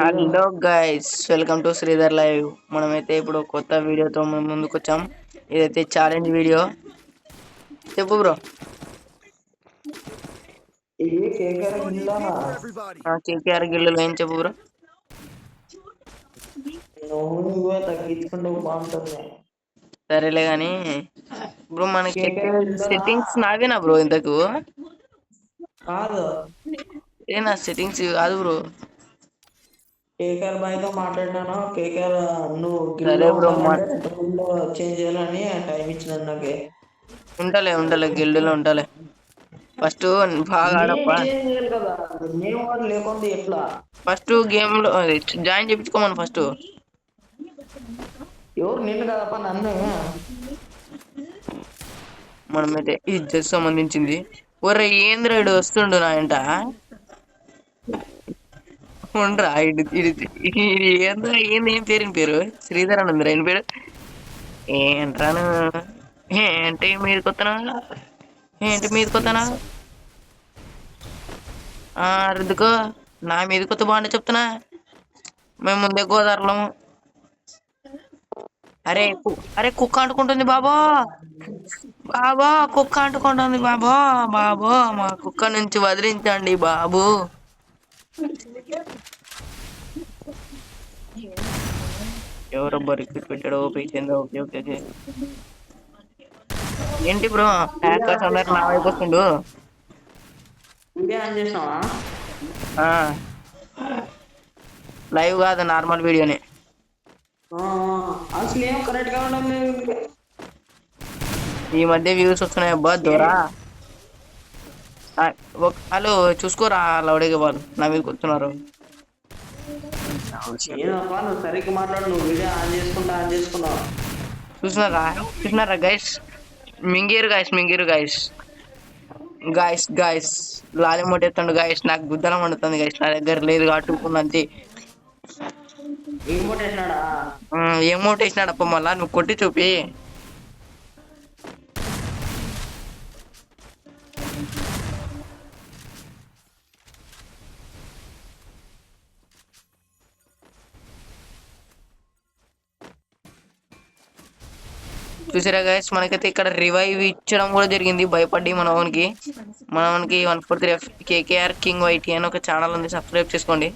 Hello guys, welcome to Sridhar live. మనమైతే ఇప్పుడు కొత్త వీడియోతో ముందుకు వచ్చాం. ఇదైతే ఛాలెంజ్ వీడియో. చెప్పు బ్రో. కేకేఆర్ గిల్లులో ఏం చెప్పు బ్రో. సరేలే గాని బ్రో, మనకి సెట్టింగ్స్ నావేనా బ్రో? ఇంతకు ఏనా సెట్టింగ్స్ కాదు బ్రో. కేకేఆర్ బాయ్ తో మాట్లాడినాను. కేకేఆర్ నువ్వు సరే బ్రో, చేంజ్ చేయాలని టైం ఇచ్చిన నాకే. ఉంటలే గిల్డ్లో ఉంటలే. ఫస్ట్ బాగా ఆడప్పా. లేకుండా ఎట్లా ఫస్ట్ గేమ్ లో జాయిన్ చేయించుకోమను. ఫస్ట్ ఎవరు నిన్ను కదప్ప, నన్ను. మనమైతే ఈ జస్ట్ సంబంధించింది. ఒరే ఏంద్ర ఇడు వస్తుండు నా ఎంట. ఉండరా ఏంద్ర ఏం పేరు శ్రీధర్ అని ఉంది. ఆయన పేరు ఏంట్రాను. ఏంటి మీదకి వస్తానా? రుద్దుకో. నా మీదకి వస్తే బాగుండే చెప్తున్నా. మేము ముందే గోదావరిలో. అరే కుక్క అంటుకుంటుంది బాబో. కుక్క అంటుకుంటుంది బాబో. మా కుక్క నుంచి వదిలించండి బాబు. ఎవరబ్బా రిక్వెస్ట్ పెట్టాడు? ఓకే. ఏంటి బ్రో, హ్యాకర్స్ అందరు నా వైపు వస్తుండు. లైవ్ కాదు, నార్మల్ వీడియోనే. అసలు ఏం కరెక్ట్ గా ఉండాలి. ఈ మధ్య వ్యూస్ వస్తున్నాయి అబ్బా దూరా. హలో చూసుకోరా, లౌడేగా వాళ్ళు నా మీద కూర్చున్నారు. సరిగ్గా మాట్లాడు. నువ్వు వీడియో ఆన్ చేసుకున్నావు. చూసినారా గైస్? మింగేరు గైస్ లాలి మొట్టేస్తాడు గైస్. నాకు గుద్దలం వండుతుంది గైస్. నా దగ్గర లేదు కాబట్టి ఏమోట్ వేసినాడప్ప. మళ్ళా నువ్వు కొట్టి చూపి. చూసారా గైస్, మనకైతే ఇక్కడ రివైవ్ ఇచ్చడం కూడా జరిగింది. భయపడి మనకి 143 కేకేఆర్ కింగ్ వైటీ అని ఒక ఛానల్ ఉంది, సబ్స్క్రైబ్ చేసుకోండి.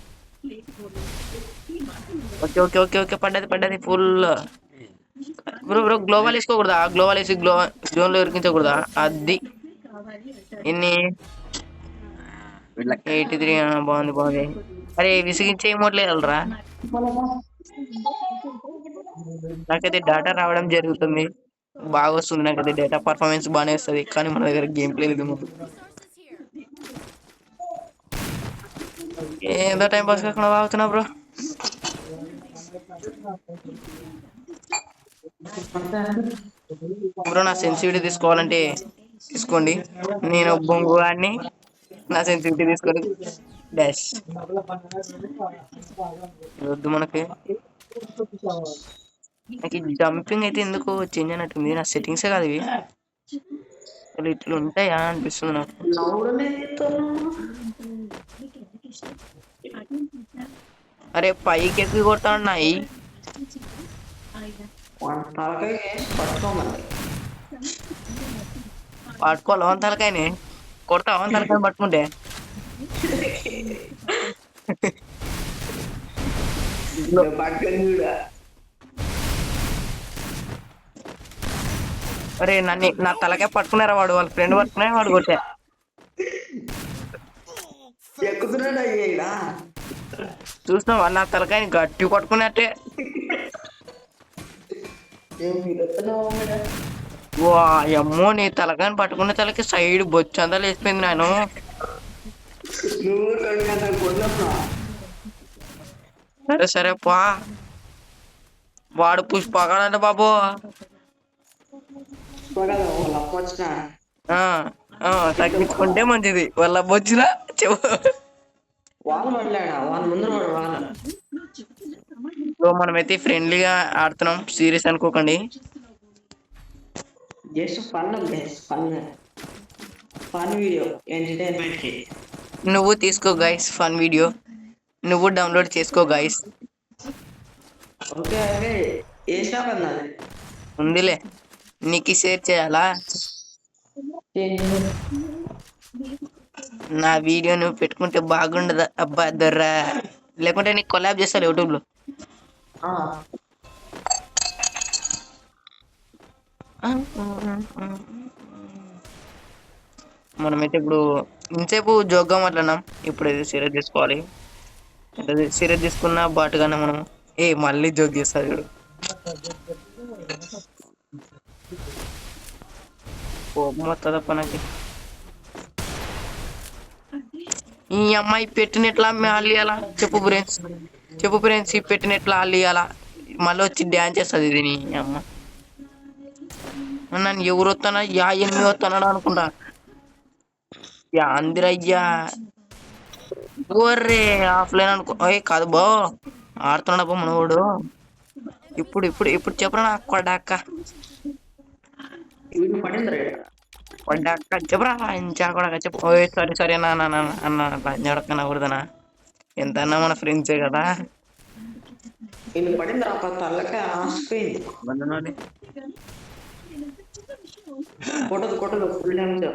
ఓకే పడ్డది ఫుల్. బ్రో గ్లోబల్ వేసుకోకూడదా? గ్లోబల్ వేసి జోన్ లో ఇరికించకూడదా? అది ఎన్ని 83. బాగుంది. అరే విసిగించే ఏమోట్లేదరా. నాకైతే డేటా రావడం జరుగుతుంది, బాగా వస్తుంది. నాకైతే డేటా పర్ఫార్మెన్స్ బాగానే వస్తుంది. కానీ మన దగ్గర గేమ్ ప్లే లేదు. ఏదో టైం పాస్ కాకుండా బాగుతున్నా బ్రో. నా సెన్సిటివిటీ తీసుకోవాలంటే తీసుకోండి. నేను బొంగు గాడిని. నా సెన్సిటివిటీ తీసుకొని డాష్ వద్దు మనకి. నాకు జంపింగ్ అయితే ఎందుకు చేంజ్ అయినట్టుంది. నా సెట్టింగ్సే కాదు ఇవి. అసలు ఇట్లా ఉంటాయా అనిపిస్తుంది నాకు. అరే పైకి ఎక్కి కొడతా ఉన్నాయి. పట్టుకోవాలి వన్ తలకాయని. కొడతా వన్ తలకాయని పట్టుకుంటే. అరే నా తలకాయ పట్టుకున్నారా? వాళ్ళ ఫ్రెండ్ పట్టుకున్నా, వాడు కొట్టా. చూసినావా? నా తలకాయని గట్టి పట్టుకున్నట్టే. వా అమ్మో, నీ తలకాయని పట్టుకునే తలకి సైడ్ బొచ్చంతా లేచిపోయింది. నేను సరే పా. వాడు పుష్పగాడంటే బాబు. తగ్గించుకుంటే మంచిది. వాళ్ళ బొచ్చిన మనమైతే ఫ్రెండ్లీగా ఆడుతున్నాం, సీరియస్ అనుకోకండి. నువ్వు తీసుకో గైస్, ఫన్ వీడియో. నువ్వు డౌన్లోడ్ చేసుకో గైస్. Okay okay. ఏ షాప్ అన్నది? ఉందిలే, నీకు షేర్ చేయాలా? నా వీడియో నువ్వు పెట్టుకుంటే బాగుండదు అబ్బా దొర్రా. లేకుంటే నీకు కొలాబ్ చేస్తాను యూట్యూబ్లో. ఆ, మనమైతే ఇప్పుడు ఇంతసేపు జోగ్గా మాట్లాడినాం, ఇప్పుడు ఇది సీరియస్ తీసుకోవాలి. అంటే సీరియస్ తీసుకున్న బాటుగానే మనం మళ్ళీ జోక్ చేస్తారు చూడు. మొత్తం తప్ప నాకు ఈ అమ్మాయి పెట్టినట్లా అల్లియాలా చెప్పు ఫ్రెండ్స్, చెప్పు ఫ్రెండ్స్, ఈ పెట్టినట్లా అల్లియాలా మళ్ళీ వచ్చి డ్యాన్స్ చేస్తుంది ఇది నీ అమ్మ. నన్ను ఎవరు వస్తానా ఎనిమిది వస్తున్నాడు అనుకుంటా. అందిరయ్యా ఓర్రే ఆఫ్లైన్ అనుకో. కాదు బో, ఆడుతున్నాడు అబ్బా మనవాడు. ఇప్పుడు ఇప్పుడు ఇప్పుడు చెప్పరా నా కొడాక, వీడు పడింది రేట. కొడాక చెప్పరా ఇంచా కొడాక చెప్పు. సారీ సారీ అన్న అన్న అన్న లంజడక్క నవ్వుదనా. ఎంత అన్నా మన ఫ్రెండ్సే కదా. వీళ్ళు పడింది రా, తల్లకే ఆసిపోయింది. కొట్టదు కొట్టదు, ఫుల్ డ్యామేజ్.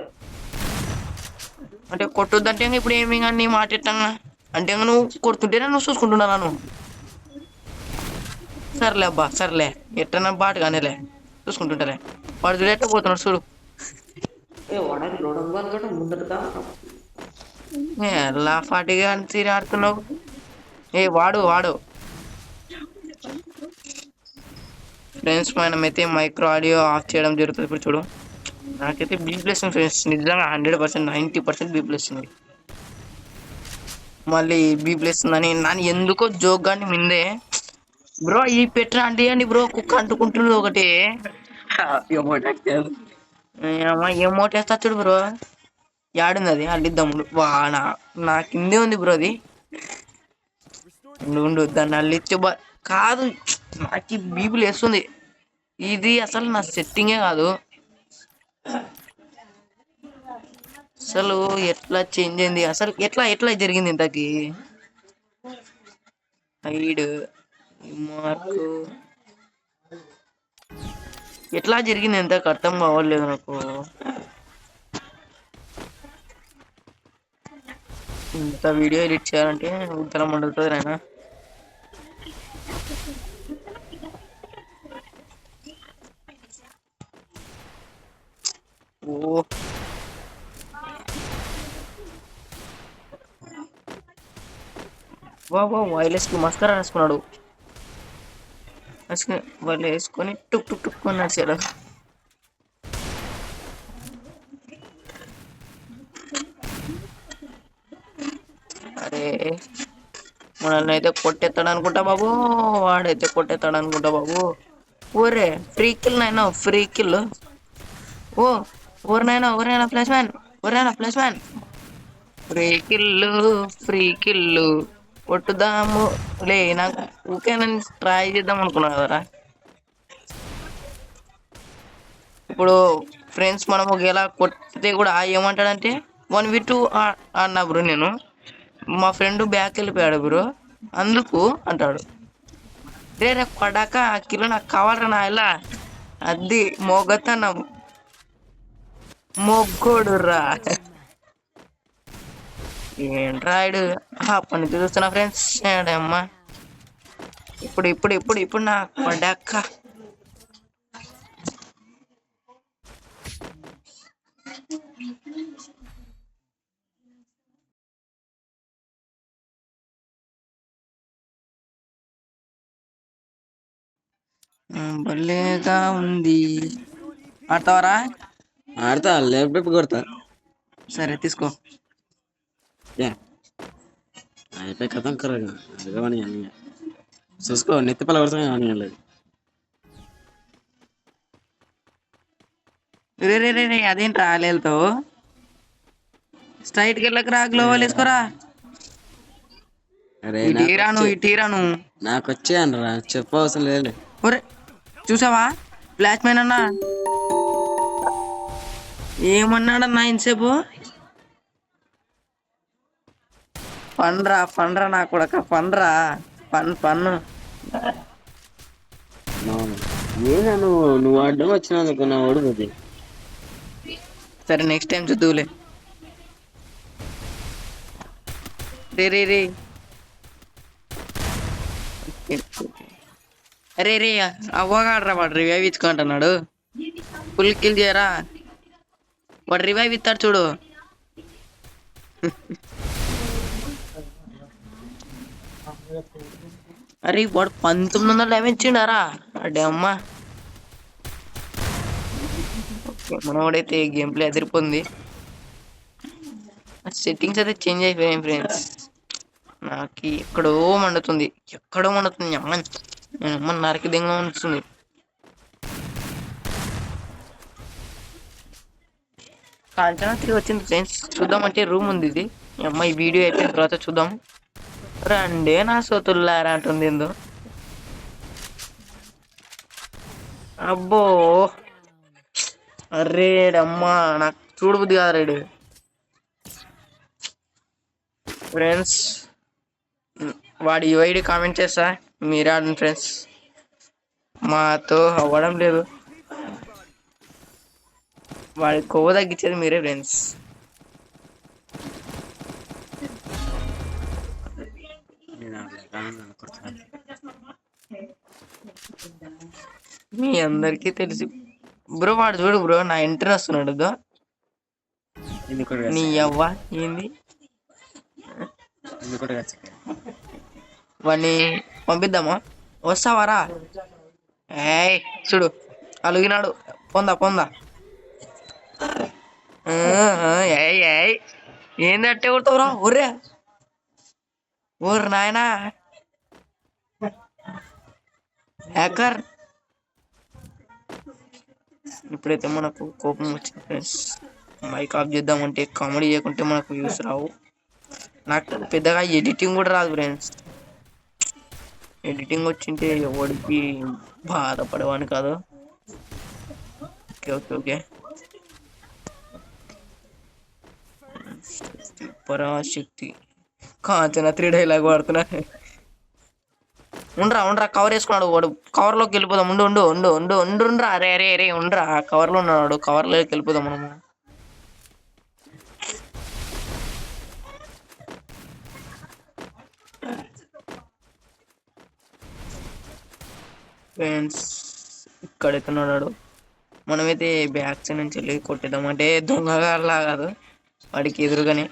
అంటే కొట్టొద్దంటే ఇప్పుడు ఏమి కానీ మాట ఎట్టంగా అంటే నువ్వు కొడుతుంటేనే నువ్వు చూసుకుంటున్నా నువ్వు. సర్లే అబ్బా సర్లే, ఎట్టన్నా బాట కానీలే, చూసుకుంటుంటలే. వాడు చూడు ఎట్ట పోతున్నాడు చూడు. వాడని రోడ్డు కూడా ముందటగా ఎలా ఫాటిగా తీరి ఆడుతున్నావు. వాడు వాడు ఫ్రెండ్స్ మనమైతే మైక్రో ఆడియో ఆఫ్ చేయడం జరుగుతుంది ఇప్పుడు చూడు. నాకైతే బీ ప్లస్ ఫ్రెండ్స్ నిజంగా 100%, 90% బీ ప్లస్ ఉంది. మళ్ళీ బీ ప్లస్ ఉందని నన్ను ఎందుకో జోక్ కానీ మిందే బ్రో. ఈ పెట్టిన అంటే అండి బ్రో, కుక్క అంటుకుంటుంది ఒకటి. ఏమోట్ వేస్తా చూడు బ్రో. యాడుంది అది అల్లిద్దాము. నా కిందే ఉంది బ్రో అది. ఉండు దాన్ని అల్లిచ్చే కాదు, నాకు బీపులు వేస్తుంది. ఇది అసలు నా సెట్టింగే కాదు. అసలు ఎట్లా చేంజ్ అయింది, అసలు ఎట్లా ఎట్లా జరిగింది ఇంతకి. హైడ్ మార్కు ఎట్లా జరిగింది ఇంతకు అర్థం కావట్లేదు నాకు. ఇంత వీడియో ఎడిట్ చేయాలంటే ఉత్తరం మండుతుంది నాయన. ఓ వా వైర్లెస్ కి మస్కరా వేసుకున్నాడు. వాళ్ళు వేసుకొని టుక్ టుక్ టుక్ అని నడిచాడు. అరే మనల్ని అయితే కొట్టేస్తాడు అనుకుంటా బాబు, వాడైతే కొట్టేస్తాడు అనుకుంటా బాబు. ఓరే ఫ్రీ కిల్ నాయన, ఫ్రీ కిల్. ఓరినైనా ఓరైనా ప్లస్ మ్యాన్, ఓరైనా plus man. Free kill, free kill కొట్టుదాము లే. నాకు ఊకే నేను ట్రై చేద్దాం అనుకున్నా కదరా. ఇప్పుడు ఫ్రెండ్స్ మనం ఒకవేళ కొట్టితే కూడా ఏమంటాడంటే 1v2 అన్నా బ్రో. నేను మా ఫ్రెండ్ బ్యాక్ వెళ్ళిపోయాడు బ్రో, అందుకు అంటాడు. రే పడాక కిలో నాకు కావాలరా నా ఇలా. అది మోగతనం, మొగ్గోడు రా. ఏంట్రాయుడు అప్పటి నుంచి చూస్తున్నా ఫ్రెండ్స్. అమ్మా ఇప్పుడు ఇప్పుడు ఇప్పుడు ఇప్పుడు నా పడాక భలేగా ఉంది. ఆడతావరా? ఆడతా, లేపు కొడతా. సరే తీసుకో. అయిపోయి కథం కరగా అడగవని అన్నీ చూసుకో, నెత్తిపల్ల కొడతానే అని లేదు. రే రే రే అదేంట్రా వెళ్తావు? స్ట్రైట్కి వెళ్ళకరా, గ్లోవల్ వేసుకోరా. ఇటీరాను నాకు వచ్చేయను రా, చెప్పవసరం లేదు. ఒరే చూసావా ఫ్లాష్ మ్యాన్ అన్నా ఏమన్నాడన్నా ఇంతసేపు. పండ్రా నా కొడక పండ్రా పన్ను. అవును. ఏనా నువ్వు అడ్డం వచ్చినందుకు నా ఓడిపోతే సరే నెక్స్ట్ టైం చూద్దువులే. రే రే అవ్వగాడ్రా వాడు రివైవ్ ఇచ్చుకుంటున్నాడు. ఫుల్ కిల్ చేయరా, వాడు రివైవ్ ఇస్తాడు చూడు. అరే వాడు 1900 డ్యామేజ్ ఇచ్చిండారా అడే అమ్మ. మనవాడైతే గేమ్ ప్లే అదిరిపోయింది. సెట్టింగ్స్ అయితే చేంజ్ అయిపోయాయి ఫ్రెండ్స్. నాకు ఎక్కడో మండుతుంది అమ్మ నరికి దింగ వస్తుంది. కాంచనా 3 వచ్చింది ఫ్రెండ్స్. చూద్దామంటే రూమ్ ఉంది ఇది. ఈ అమ్మాయి వీడియో అయిపోయిన తర్వాత చూద్దాం. రండే నా సోతుల్లారా అంటుంది ఏందో. అబ్బో అరే అమ్మా నాకు చూడబుద్ది కాదు రేడు. ఫ్రెండ్స్ వాడి యూఐడి కామెంట్ చేస్తా, మీరే ఆడండి ఫ్రెండ్స్. మాతో అవ్వడం లేదు. వాడి కొవ్వు తగ్గించేది మీరే ఫ్రెండ్స్. మీ అందరికీ తెలిసి బ్రో వాడు చూడు బ్రో నా ఎంట్రీ వస్తున్నాడు. నీ అవ్వ ఏంది వాడిని పంపిద్దామా, వస్తావారా? ఏయ్ చూడు అలుగినాడు, పొందా. ఏయ్ ఏంది అట్టే కొడతావురా? ఊర్రే నాయనా హ్యాకర్. ఇప్పుడైతే మనకు కోపం వచ్చింది ఫ్రెండ్స్. మైక్ ఆఫ్ చేద్దామంటే కామెడీ చేయకుంటే మనకు వ్యూస్ రావు. నాకు పెద్దగా ఎడిటింగ్ కూడా రాదు ఫ్రెండ్స్. ఎడిటింగ్ వచ్చింటే ఎవడికి బాధపడేవాని కాదు. ఓకే పరాశక్తి కాంచన 3 డైలాగ్ వాడుతున్నా. ఉండరా కవర్ వేసుకున్నాడు వాడు. కవర్ లోకి వెళ్ళిపోదాం. ఉండు అరే ఉండరా, కవర్ లో ఉన్నాడు. కవర్ లోకి వెళ్ళిపోదాం మనము. ఫ్రెండ్స్ ఇక్కడైతే ఉన్నాడు. మనమైతే బ్యాక్ సైడ్ నుంచి వెళ్ళి కొట్టేద్దాం. అంటే దొంగగా కాదు, వాడికి ఎదురుగానే.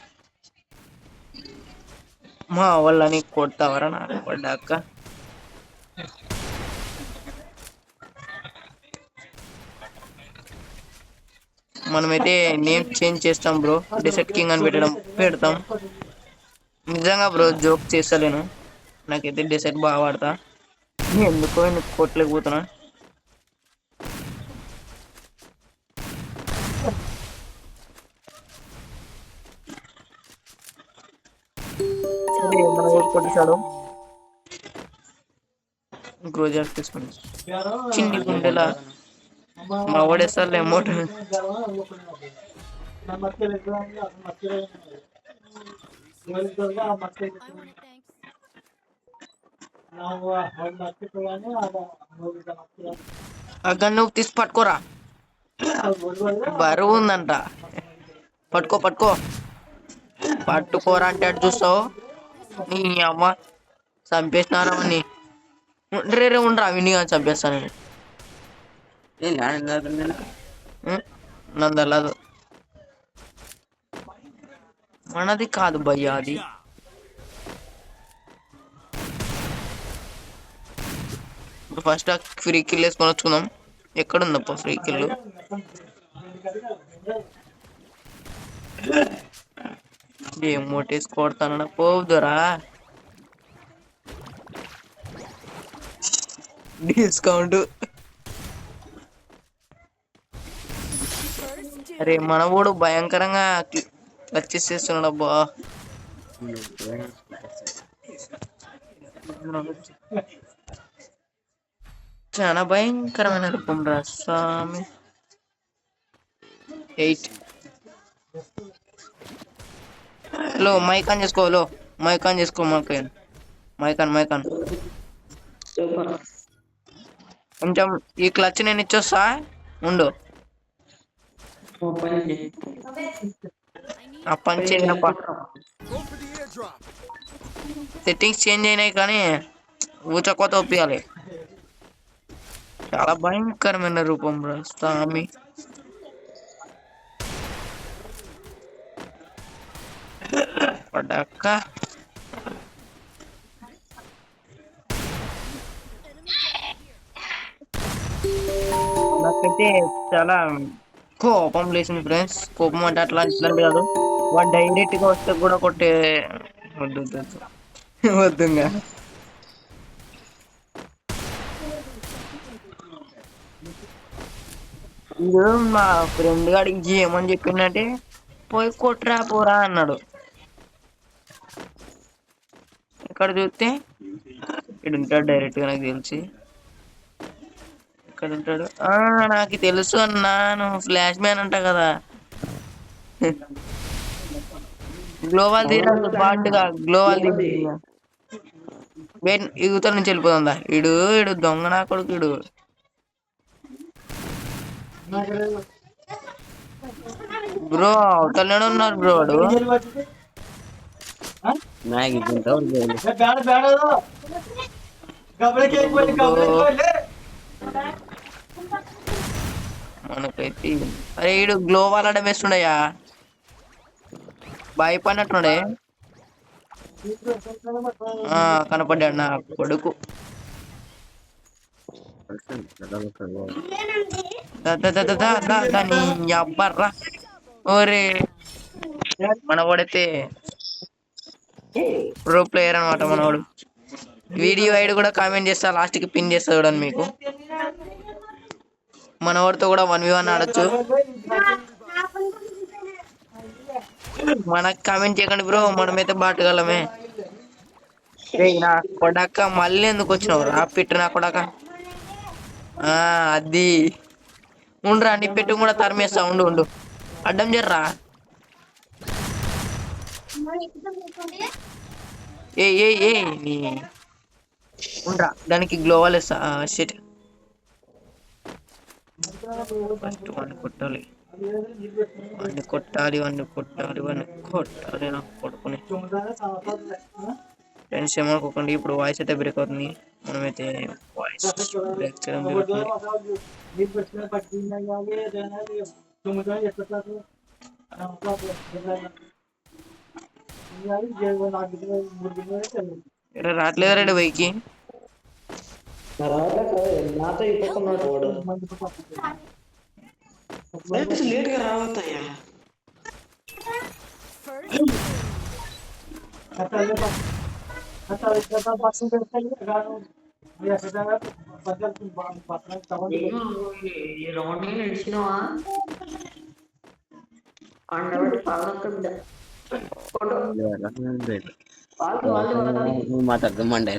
మా వాళ్ళని కొడతావరా నాకు పడ్డాక. మనమైతే నేమ్ చేంజ్ చేస్తాం బ్రో. డెసర్ట్ కింగ్ అని పెడతాం. నిజంగా బ్రో జోక్ చేస్తలేను. నాకైతే డెసర్ట్ బాగా వాడతా. ఎందుకో కొట్టలేకపోతున్నా. కొట్టేశాడు. గ్రోజర్ తీసుకోండి చిన్ని గుండెలా మా ఓడేసార్లు అమౌంట్. అక్కడ నువ్వు తీసి పట్టుకోరా, బరువు ఉందంట. పట్టుకోరా అంటే అటు చూస్తావు. నీ అమ్మ చంపేసినారా అని. రే ఉండరా విని కానీ చంపేస్తాను నేను. నందలేదు మనది కాదు భయ్యా అది. ఫస్ట్ ఫ్రీ కిల్ వేసుకొని వచ్చుకుందాం. ఎక్కడుందప్ప ఫ్రీ కిల్? ఏం మోటేసి కొడతాన పోదురా. డిస్కౌంట్. అరే మనవాడు భయంకరంగా వచ్చేసేస్తున్నాడు అబ్బా. చాలా భయంకరమైన రూపం రా స్వామి. 8 హలో మైక్ ఆన్ చేసుకో. మైక్ ఆన్ చేసుకో మైక్ ఆన్ సూపర్. కొంచెం ఈ క్లచ్ నేను ఇచ్చొస్తా ఉండు. ఓ పని చెయ్. ఆ పని పోయి చేయ చేసుకుంటున్నా. సెట్టింగ్స్ చేంజ్ అయినాయి కానీ ఊచకోత ఒప్పియాలి. చాలా భయంకరమైన రూపం రా స్వామి. పడక్క నాకైతే చాలా కోపం లేచింది ఫ్రెండ్స్. కోపం అంటే అట్లా ఇట్లాంటి కాదు, వాడు డైరెక్ట్ గా వస్తే కూడా కొట్టే. వద్దు వద్దు వద్దు. వద్దుగా. ఇది మా ఫ్రెండ్ గాడికి ఏమని చెప్పిందంటే పోయి కొట్రా పోరా అన్నాడు. ఇక్కడ చూస్తే ఇక్కడ ఉంటాడు డైరెక్ట్ గా, నాకు తెలిసి ఇక్కడ ఉంటాడు. నాకు తెలుసు అన్నా, నువ్వు ఫ్లాష్ మ్యాన్ అంట కదా. గ్లోవాల్ తీరా బాట్గా గ్లోవాల్ అది తీరా. యువతల నుంచి వెళ్ళిపోతుందా ఇడు ఇడు దొంగ నా కొడుకు ఇడు. బ్రో అవతలనే ఉన్నారు బ్రో వాడు. మ్యాగీ తింటావు మనకైతే అరే ఇడు గ్లోవాల్ ఆడ వేస్తుండయా, భయపడినట్టున్నాడే. కనపడ్డాడు నా కొడుకు. దాని అబ్బర్రా. ఓరే మనవాడైతే ప్రో ప్లేయర్ అనమాట మనవాడు. వీడియో ఐడి కూడా కామెంట్ చేస్తా, లాస్ట్ కి పిన్ చేస్తా చూడండి మీకు. మనవాడితో కూడా 1v1 ఆడొచ్చు. మనకు కామెంట్ చేయకండి బ్రో, మనమైతే బాటగలమే. నా కొడక మళ్ళీ ఎందుకు వచ్చినావు రా పిట్టు నా కొడక. అది ఉండ్రా, నీ పెట్టు కూడా తరిమేస్తా. ఉండు ఉండు, అడ్డం జర్రా. ఏ ఏ ఏ నీ ఉండ్రా, దానికి గ్లోవల్ వేస్తా. షిట్, ఫస్ట్ వాడిని కొట్టాలి, వాడిని కొట్టాలి, వాడిని కొట్టాలి, వాడిని కొట్టాలి. నాకు కొడుకుని ఫ్రెండ్స్ ఏమనుకోకండి, ఇప్పుడు వాయిస్ అయితే బ్రేక్ అవుతుంది. మనమైతే వాయిస్ బ్రేక్ చేయడం జరుగుతుంది. రావట్లేదు రండి బైకి. నాతో ఇప్పుకున్నాడు వాడు. లేట్ గా రావద్దయ్యా. ఈ రౌండ్ నడిచినావా నువ్వు మాట్లాడదు మండే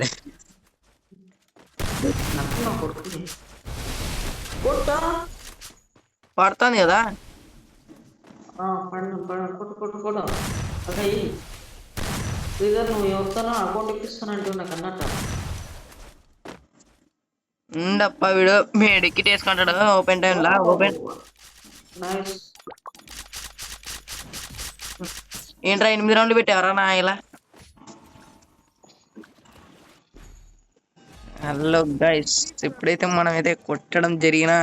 పడుతుంది కదా. అదే శ్రీధర్, నువ్వు ఎవరితోనో అకౌంట్ ఇప్పిస్తానంటే నాకు అన్నట్ట. ఉండప్ప వీడు మేడికి వేసుకుంటాడు ఓపెన్ టైం లా. ఓపెన్ ఏంట్రా 8 రౌండ్లు పెట్టావరా నా ఇలా. హలో గైస్, ఎప్పుడైతే మనం అయితే కొట్టడం జరిగినా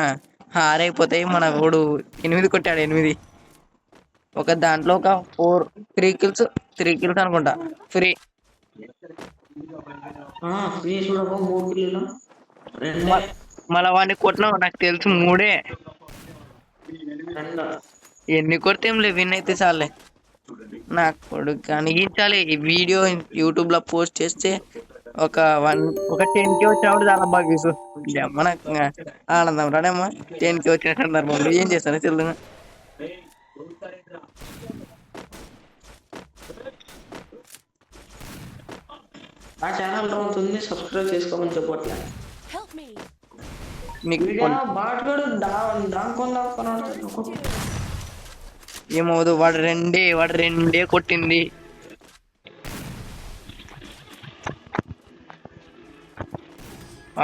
హారైపోతాయి. మన వాడు 8 కొట్టాడు, 8. ఒక దాంట్లో ఒక 3 కిల్స్ అనుకుంటా ఫ్రీ. ఫ్రీ చూడక 3 కిలోలు మళ్ళా వాడిని కొట్టినావు నాకు తెలుసు 3. ఎన్ని కొడితే ఏం లేదు, విన్ అయితే చాలే. నా కొడుకు కానీ చాలే. ఈ వీడియో యూట్యూబ్ లో పోస్ట్ చేస్తే ఒక 10K వచ్చినప్పుడు చాలా బాగా చూసు మనకు ఆనందం రాడేమ్మా. 10K వచ్చిన సందర్భంలో ఏం చేస్తాను తెలుసు. నా ఛానల్ అవుతుంది, సబ్స్క్రైబ్ చేసుకోమని చెప్పట్లే. ఏమవుదు, వాడు రెండే కొట్టింది.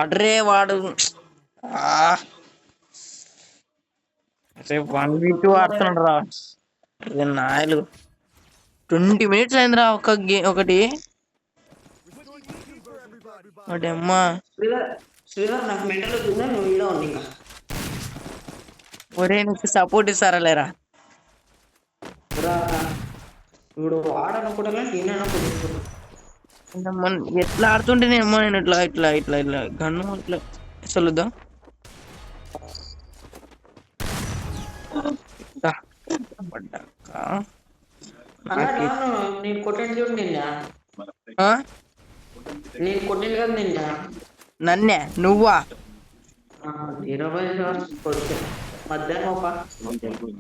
అడ్రే వాడు రేపు 1v2 ఆడుతున్నాడు రా నాయలు 20 minutes అయిందిరా ఒకటి ఒకటి అమ్మా శ్రీధర్ నాకు మెంటల్ వచ్చిందా నువ్వు ఈడ ఉంది ఇంకా ఒరే నీకు సపోర్ట్ ఇస్తారా లేరా ఇప్పుడు ఆడనుకుంటా నేననుకుంటున్నాను ఎట్లా ఆడుతుంటే నేను ఇట్లా ఇట్లా ఇట్లా ఇట్లా గన్ను ఇట్లా చల్లుద్దా నేను కొట్టింది చూడు నిన్న నేను కొట్టింది కదా నిన్న నన్నే నువ్వా 20 కొడితే మధ్యాహ్నం ఒక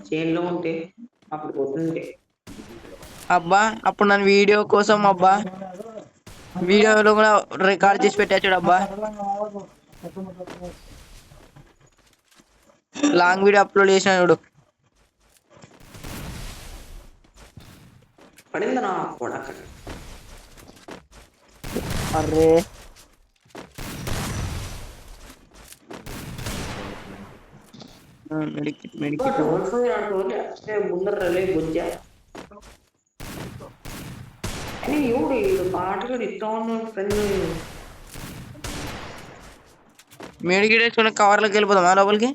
చేన్లో ఉంటే అప్పుడు కొట్టింది అబ్బా అప్పుడు నన్ను వీడియో కోసం అబ్బా వీడియోలో కూడా రికార్డ్ చేసి పెట్టా చూడు అబ్బా లాంగ్ వీడియో అప్లోడ్ చేసిన చూడు పడింది నా కొడక అరే మెడికిట్ ముందర బుజ్జా అని ఎవడు పాటగా ఇస్తా ఉన్నాడు ఫ్రెండ్ మెడికిట్ వేసుకుని కవర్లోకి వెళ్ళిపోదామా లోపలికి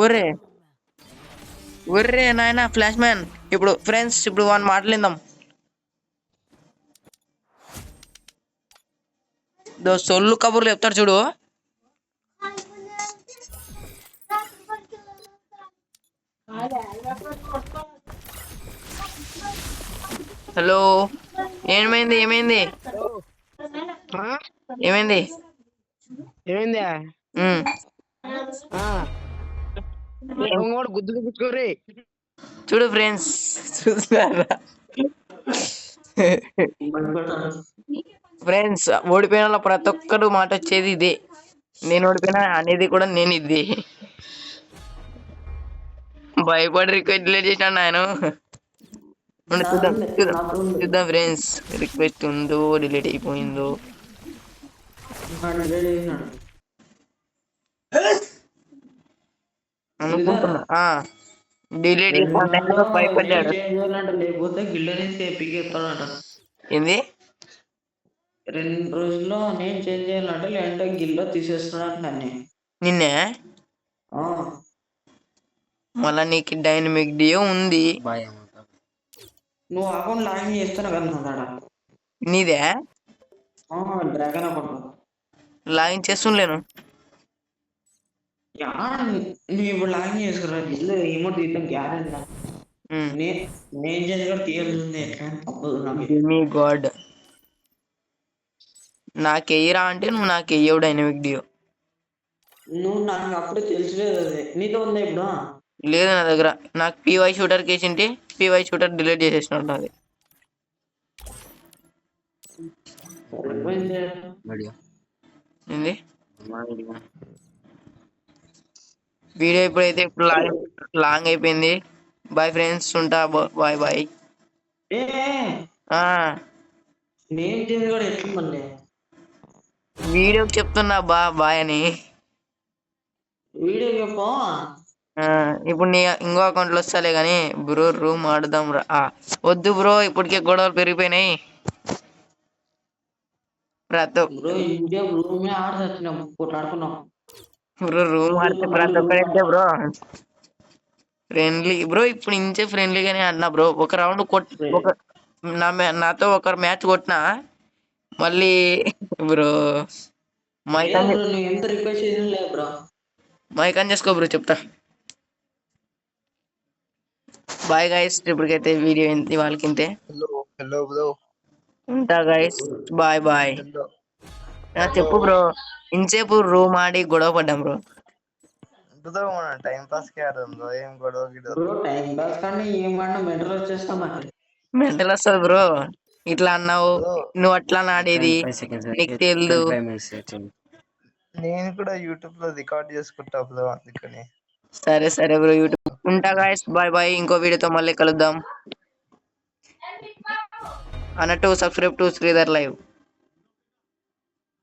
ఒర్రే ఒర్రే నాయన ఫ్లాష్ మ్యాన్ ఇప్పుడు ఫ్రెండ్స్ ఇప్పుడు వాని మాట్లాడిందాం సొల్లు కబుర్లు చెప్తారు చూడు హలో ఏమైంది ఏమైంది ఏమైంది ఏమైందా గుద్దు గుద్దుకోరే చూడు ఫ్రెండ్స్ చూస్తున్నారా ఫ్రెండ్స్ ఓడిపోయిన వాళ్ళ ప్రతి ఒక్కరు మాట వచ్చేది ఇదే నేను ఓడిపోయినా అనేది కూడా నేను ఇది భయపడి రిక్వెస్ట్ డిలీట్ చేసినాడు ఆయన చూద్దాం ఫ్రెండ్స్ రిక్వెస్ట్ ఉందో డిలీట్ అయిపోయిందో అనుకుంటున్నా డిలీట్ భయపడ్డాడు లేకపోతే గిల్లనేసి ఎప్పిస్తాడట ఏంది 2 రోజుల్లో నేను చేంజ్ చేయాలంటే లేదంటే గిల్లో తీసేస్తున్నాడు నన్ను నిన్నే మళ్ళా నీకు డైనమిక్ డియో ఉంది నువ్వు అకౌంట్ లాగిన్ చేస్తున్నావు కదా నీదే డ్రాగన్ అకౌంట్ లాగిన్ చేస్తుండలేను నువ్వు ఇప్పుడు లాగిన్ చేసుకురా గిల్లు ఏమో తీద్దాం గ్యారెంటీ నేను చేసి కూడా తీయాల్సిందే మీ గాడ్ నాకెయ్యరా అంటే నువ్వు నాకు వెయ్యవు డైనమిక్ డియో నువ్వు నాకు అప్పుడే తెలిసిలేదు అది నీతో ఉందా ఇప్పుడు లేదు నా దగ్గర నాకు పీవై షూటర్ కేసింటే పీవై షూటర్ డిలీట్ చేసేసినట్టు అది ఏంది వీడియో ఇప్పుడైతే ఇప్పుడు లాంగ్ అయిపోయింది బాయ్ ఫ్రెండ్స్ ఉంటా బాయ్ బాయ్ నేను చేసి కూడా ఎట్లా మళ్ళీ వీడియోకి చెప్తున్నా బాయ్ అని వీడియో చెప్పు ఇప్పుడు నీ ఇంకో అకౌంట్లో వస్తాలే కానీ బ్రో రూమ్ ఆడదాం రా వద్దు బ్రో ఇప్పటికే గొడవలు పెరిగిపోయినాయి బ్రో రూమ్ ఆడితే ప్రతి ఒక్కరైతే బ్రో ఫ్రెండ్లీ బ్రో ఇప్పుడు ఇంచే ఫ్రెండ్లీగానే అన్నా బ్రో ఒక రౌండ్ నాతో ఒక మ్యాచ్ కొట్టినా మళ్ళీ బ్రో మైక్ ఆన్ చేసుకో బ్రో చెప్తా బాయ్ గైస్ ఇప్పటికైతే వీడియో ఇంత వాళ్ళకింతే ఉంటా గైస్ బాయ్ బాయ్ చెప్పు బ్రో ఇంతసేపు రూమ్ ఆడి గొడవ పడ్డాం బ్రో టైం పాస్ కి ఆడుందో ఏం గొడవ మెంటల్ వస్తుంది బ్రో ఇట్లా అన్నావు నువ్వు అట్లా ఆడేది నీకు తెలియదు నేను కూడా యూట్యూబ్ లో రికార్డ్ చేసుకుంటా బ్రో అందుకని సరే సరే బ్రో యూట్యూబ్ ఉంటా గాయస్ బాయ్ బాయ్ ఇంకో వీడియోతో మళ్ళీ కలుద్దాం అన్నట్టు సబ్స్క్రైబ్ టు శ్రీధర్ లైవ్.